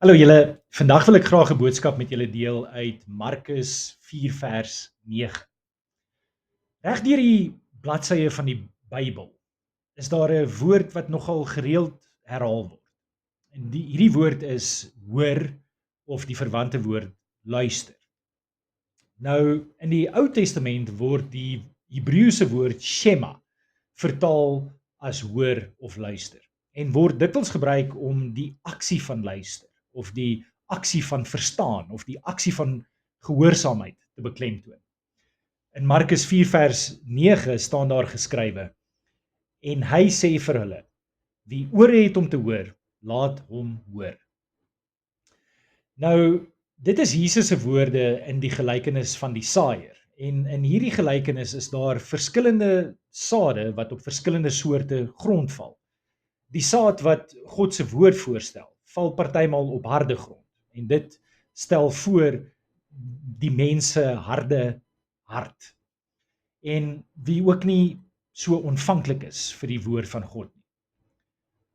Hallo julle, vandag wil ek graag 'n boodskap met julle deel uit Markus 4 vers 9. Reg deur die bladsye van die Bybel is daar 'n woord wat nogal gereeld herhaal word. En hierdie woord is hoor of die verwante woord luister. Nou in die Ou Testament word die Hebreëse woord shema vertaal as hoor of luister en word dikwels gebruik om die aksie van luister of die aksie van verstaan of die aksie van gehoorsaamheid te beklemtoon. In Markus 4 vers 9 staan daar geskrywe: En hy sê vir hulle: Wie ore het om te hoor, laat hom hoor. Nou, dit is Jesus se woorde in die gelykenis van die saaiër. En in hierdie gelykenis is daar verskillende sade wat op verskillende soorte grond val. Die saad wat God se woord voorstel, val partymal op harde grond. En dit stel voor die mense harde hart. En wie ook nie so ontvanklik is vir die woord van God nie.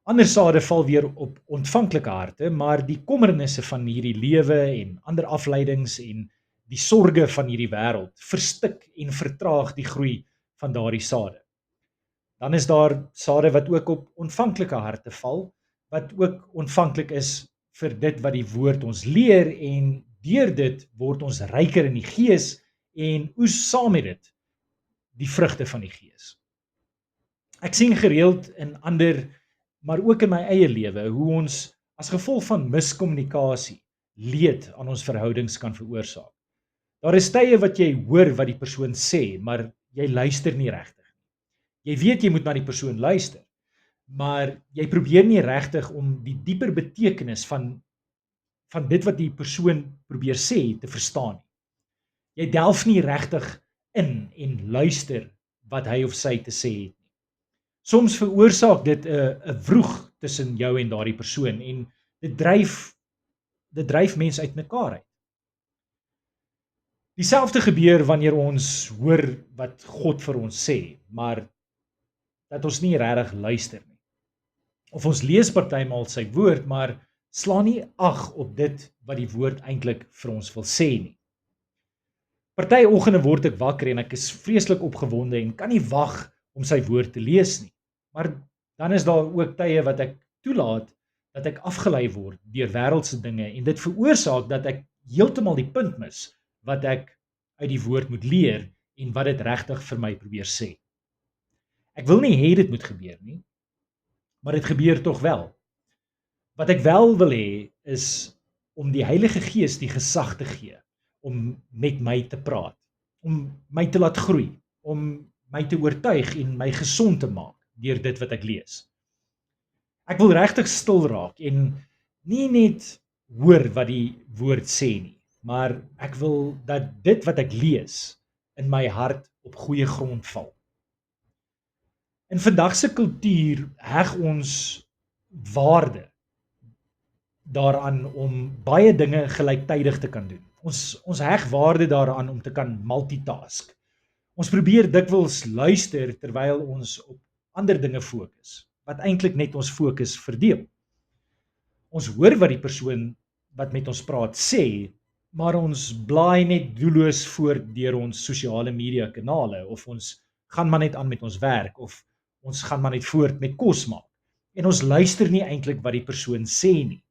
Ander sade val weer op ontvanklike harte, maar die kommernisse van hierdie lewe en ander afleidings en die sorges van hierdie wêreld verstik en vertraag die groei van daardie sade. Dan is daar sade wat ook op ontvanklike harte val, wat ook ontvanklik is vir dit wat die woord ons leer en deur dit word ons ryker in die gees en oes saam met dit die vrugte van die gees. Ek sien gereeld in ander, maar ook in my eie lewe, hoe ons as gevolg van miskommunikasie leed aan ons verhoudings kan veroorsaak. Daar is tye wat jy hoor wat die persoon sê, maar jy luister nie regtig nie. Jy weet jy moet na die persoon luister, maar jy probeer nie regtig om die dieper betekenis van dit wat die persoon probeer sê te verstaan nie. Jy delf nie regtig in en luister wat hy of sy te sê het nie. Soms veroorsaak dit 'n wroeg tussen jou en daardie persoon en dit dryf mense uitmekaar uit. Dieselfde gebeur wanneer ons hoor wat God vir ons sê, maar dat ons nie regtig luister nie. Of ons lees partymal sy woord, maar slaan nie ag op dit wat die woord eintlik vir ons wil sê nie. Party oggende word ek wakker en ek is vreeslik opgewonde en kan nie wag om sy woord te lees nie. Maar dan is daar ook tye wat ek toelaat dat ek afgelei word deur wêreldse dinge en dit veroorsaak dat ek heeltemal die punt mis wat ek uit die woord moet leer en wat dit regtig vir my probeer sê. Ek wil nie hê dit moet gebeur nie, maar dit gebeur tog wel. Wat ek wel wil hê is om die Heilige Gees die gesag te gee om met my te praat, om my te laat groei, om my te oortuig en my gesond te maak deur dit wat ek lees. Ek wil regtig stil raak en nie net hoor wat die woord sê nie, maar ek wil dat dit wat ek lees in my hart op goeie grond val. In vandag se kultuur heg ons waarde daaraan om baie dinge gelyktydig te kan doen. Ons heg waarde daaraan om te kan multitask. Ons probeer dikwels luister terwyl ons op ander dinge fokus, wat eintlik net ons fokus verdeel. Ons hoor wat die persoon wat met ons praat sê, maar ons blaai net doelloos voort deur ons sosiale media kanale of ons gaan maar net aan met ons werk of ons gaan maar net voort met kos maak. En ons luister nie eintlik wat die persoon sê nie.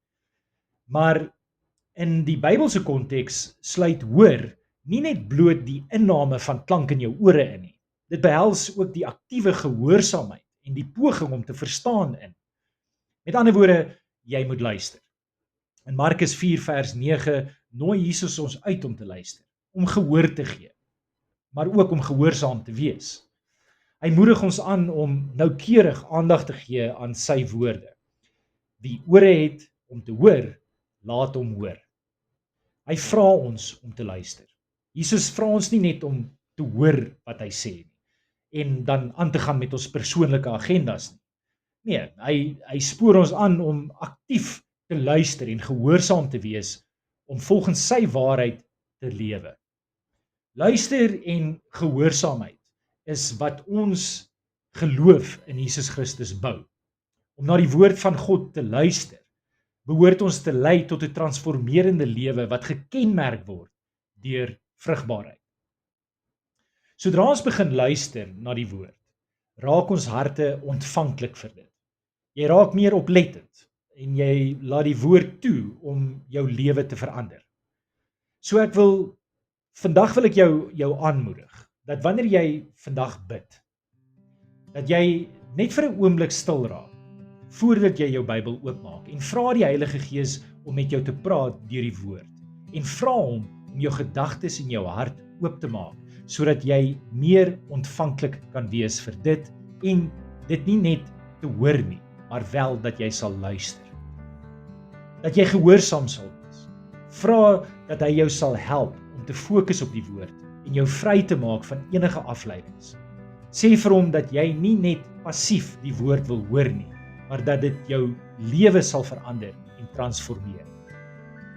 Maar in die Bybelse konteks sluit hoor nie net bloot die inname van klank in jou ore in nie. Dit behels ook die aktiewe gehoorsaamheid en die poging om te verstaan in. Met ander woorde, jy moet luister. In Markus 4 vers 9 nooi Jesus ons uit om te luister, om gehoor te gee, maar ook om gehoorsaam te wees. Hy moedig ons aan om noukeurig aandag te gee aan sy woorde. Wie ore het om te hoor, laat hom hoor. Hy vra ons om te luister. Jesus vra ons nie net om te hoor wat hy sê nie en dan aan te gaan met ons persoonlike agendas nie. Nee, hy spoor ons aan om aktief te luister en gehoorsaam te wees om volgens sy waarheid te lewe. Luister en gehoorsaamheid is wat ons geloof in Jesus Christus bou. Om na die woord van God te luister behoort ons te lei tot 'n transformerende lewe wat gekenmerk word deur vrugbaarheid. Sodra ons begin luister na die woord, raak ons harte ontvanklik vir dit. Jy raak meer oplettend en jy laat die woord toe om jou lewe te verander. So vandag wil ek jou aanmoedig dat wanneer jy vandag bid, dat jy net vir 'n oomblik stil raak voordat jy jou Bybel oopmaak en vra die Heilige Gees om met jou te praat deur die woord en vra hom om jou gedagtes en jou hart oop te maak sodat jy meer ontvanklik kan wees vir dit en dit nie net te hoor nie, maar wel dat jy sal luister. Dat jy gehoorsaam sal wees. Vra dat hy jou sal help om te fokus op die woord en jou vry te maak van enige afleidings. Sê vir hom dat jy nie net passief die woord wil hoor nie, maar dat dit jou lewe sal verander en transformeer.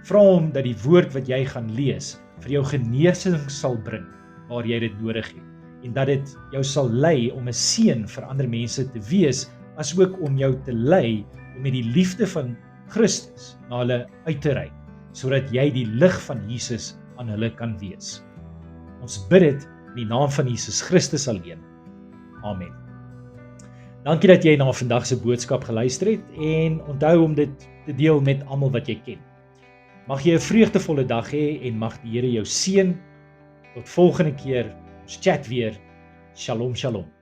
Vra hom dat die woord wat jy gaan lees vir jou genesing sal bring waar jy dit nodig het en dat dit jou sal lei om 'n seën vir ander mense te wees, asook om jou te lei om met die liefde van Christus na hulle uit te reik, sodat jy die lig van Jesus aan hulle kan wees. Ons bid dit in die naam van Jesus Christus alleen. Amen. Dankie dat jy na vandag se boodskap geluister het en onthou om dit te deel met almal wat jy ken. Mag jy 'n vreugdevolle dag hê en mag die Here jou seën. Tot volgende keer. Ons chat weer. Shalom, shalom.